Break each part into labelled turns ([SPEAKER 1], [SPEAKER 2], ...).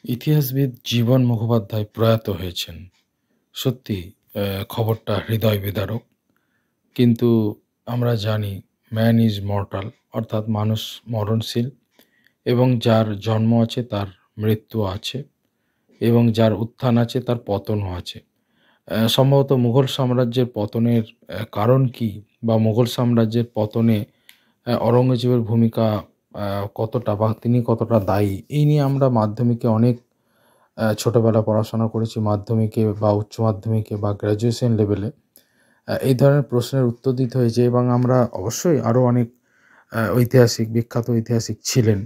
[SPEAKER 1] ইতিহাসবিদ জীবন মুখোপাধ্যায় প্রয়াত হয়েছেন। সত্যি খবরটা হৃদয় বিদারক। কিন্তু আমরা জানি ম্যান ইজ মর্টাল, অর্থাৎ মানুষ মরণশীল এবং যার জন্ম আছে তার মৃত্যু আছে এবং যার উত্থান আছে তার পতনও আছে। সম্ভবত মুঘল সাম্রাজ্যের পতনের কারণ কী বা মুঘল সাম্রাজ্যের পতনে অরঙ্গজেবের ভূমিকা কতটা বা তিনি কতটা দায়ী, এই নিয়ে আমরা মাধ্যমিকে অনেক ছোটোবেলা পড়াশোনা করেছি, মাধ্যমিকে বা উচ্চ মাধ্যমিকে বা গ্র্যাজুয়েশন লেভেলে এই ধরনের প্রশ্নের উত্তর দিতে হয়েছে এবং আমরা অবশ্যই আরও অনেক ঐতিহাসিক, বিখ্যাত ঐতিহাসিক ছিলেন,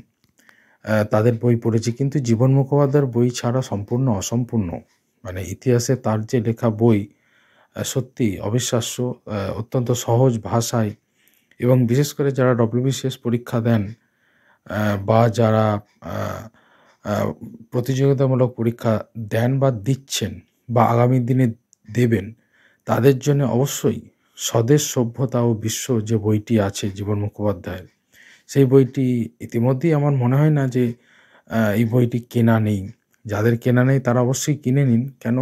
[SPEAKER 1] তাদের বই পড়েছি। কিন্তু জীবন মুখোপাধ্যায়ের বই ছাড়া সম্পূর্ণ অসম্পূর্ণ। মানে ইতিহাসে তার যে লেখা বই সত্যিই অবিশ্বাস্য, অত্যন্ত সহজ ভাষায় এবং বিশেষ করে যারা WBCS পরীক্ষা দেন বা যারা আ প্রতিযোগিতামূলক পরীক্ষা দেন বা দিচ্ছেন বা আগামী দিনে দেবেন, তাদের জন্য অবশ্যই স্বদেশ সভ্যতা ও বিশ্ব যে বইটি আছে জীবন মুখোপাধ্যায়ের, সেই বইটি ইতিমধ্যেই আমার মনে হয় না যে এই বইটি কেনা নেই। যাদের কেনা নেই তারা অবশ্যই কিনে নিন। কেন,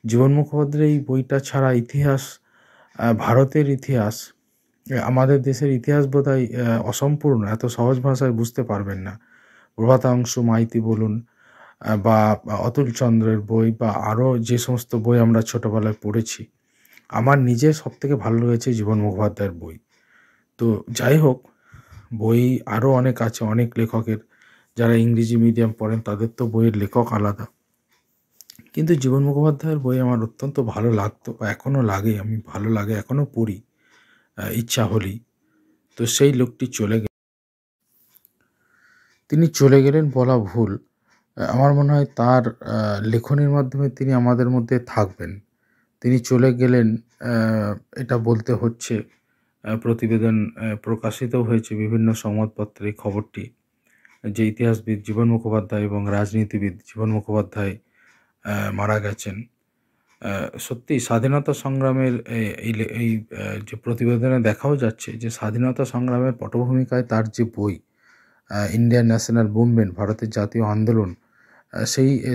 [SPEAKER 1] জীবন মুখোপাধ্যায়ের এই বইটা ছাড়া ইতিহাস, ভারতের ইতিহাস, আমাদের দেশের ইতিহাস বোধহয় অসম্পূর্ণ। এত সহজ ভাষায় বুঝতে পারবেন না। প্রভাতাংশু মাইতি বলুন বা অতুল চন্দ্রের বই বা আরও যে সমস্ত বই আমরা ছোটোবেলায় পড়েছি, আমার নিজের সবথেকে ভালো লেগেছে জীবন মুখোপাধ্যায়ের বই। তো যাই হোক, বই আরও অনেক আছে, অনেক লেখকের। যারা ইংরেজি মিডিয়াম পড়েন তাদের তো বইয়ের লেখক আলাদা। কিন্তু জীবন মুখোপাধ্যায়ের বই আমার অত্যন্ত ভালো লাগতো বা এখনও লাগে, আমি ভালো লাগে, এখনও পড়ি ইচ্ছা হলেই। তো সেই লোকটি তিনি চলে গেলেন বলা ভুল। আমার মনে হয় তার লেখনীর মাধ্যমে তিনি আমাদের মধ্যে থাকবেন। তিনি চলে গেলেন, অ্যা এটা বলতে হচ্ছে। প্রতিবেদন প্রকাশিতও হয়েছে বিভিন্ন সংবাদপত্রে এই খবরটি যে ইতিহাসবিদ জীবন মুখোপাধ্যায় এবং রাজনীতিবিদ জীবন মুখোপাধ্যায় মারা গেছেন। সত্যিই স্বাধীনতা সংগ্রামের এই যে প্রতিবেদনে দেখাও যাচ্ছে যে স্বাধীনতা সংগ্রামের পটভূমিকায় তার যে বই ইন্ডিয়ান ন্যাশনাল মুভমেন্ট, ভারতের জাতীয় আন্দোলন,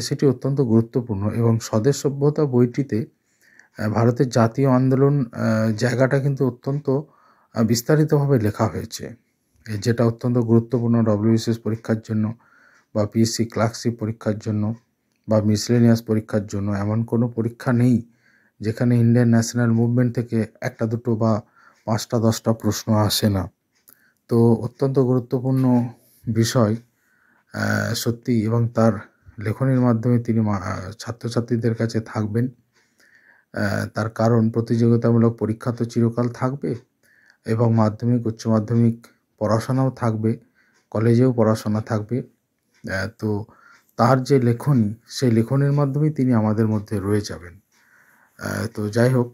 [SPEAKER 1] সেটি অত্যন্ত গুরুত্বপূর্ণ এবং স্বদেশ সভ্যতা বইটিতে ভারতের জাতীয় আন্দোলন জায়গাটা কিন্তু অত্যন্ত বিস্তারিতভাবে লেখা হয়েছে। যেটা অত্যন্ত গুরুত্বপূর্ণ WBCS পরীক্ষার জন্য বা PSC ক্লার্কশিপ পরীক্ষার জন্য বা মিসলেনিয়াস পরীক্ষার জন্য। এমন কোনো পরীক্ষা নেই যেখানে ইন্ডিয়ান ন্যাশনাল মুভমেন্ট থেকে 1টা 2টো বা 5টা 10টা প্রশ্ন আসে না। তো অত্যন্ত গুরুত্বপূর্ণ বিষয় সত্যি, এবং তার লেখনীর মাধ্যমে তিনি ছাত্রছাত্রীদের কাছে থাকবেন। তার কারণ প্রতিযোগিতামূলক পরীক্ষা তো চিরকাল থাকবে এবং মাধ্যমিক, উচ্চ মাধ্যমিক পড়াশোনাও থাকবে, কলেজেও পড়াশোনা থাকবে। তো তার যে লেখনী, সেই লেখনীর মাধ্যমেই তিনি আমাদের মধ্যে রয়ে যাবেন। তো যাই হোক,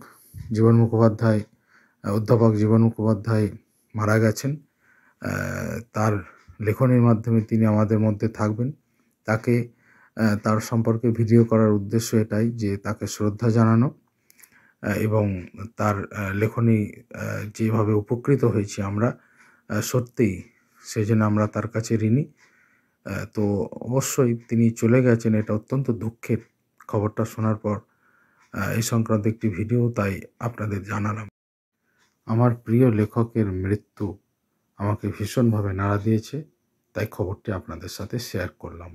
[SPEAKER 1] জীবন মুখোপাধ্যায়, অধ্যাপক জীবন মুখোপাধ্যায় মারা গেছেন। তার লেখনীর মাধ্যমে তিনি আমাদের মধ্যে থাকবেন। তাকে তার সম্পর্কে ভিডিও করার উদ্দেশ্য এটাই যে তাকে শ্রদ্ধা জানানো এবং তার লেখনী যেভাবে উপকৃত হয়েছি আমরা, সত্যিই সেজন্য আমরা তার কাছে ঋণী। তো অবশ্যই তিনি চলে গেছেন, এটা অত্যন্ত দুঃখের। খবরটা শোনার পর এই সংক্রান্ত একটি ভিডিও তাই আপনাদের জানালাম। আমার প্রিয় লেখকের মৃত্যু আমাকে ভীষণভাবে নাড়া দিয়েছে, তাই খবরটি আপনাদের সাথে শেয়ার করলাম।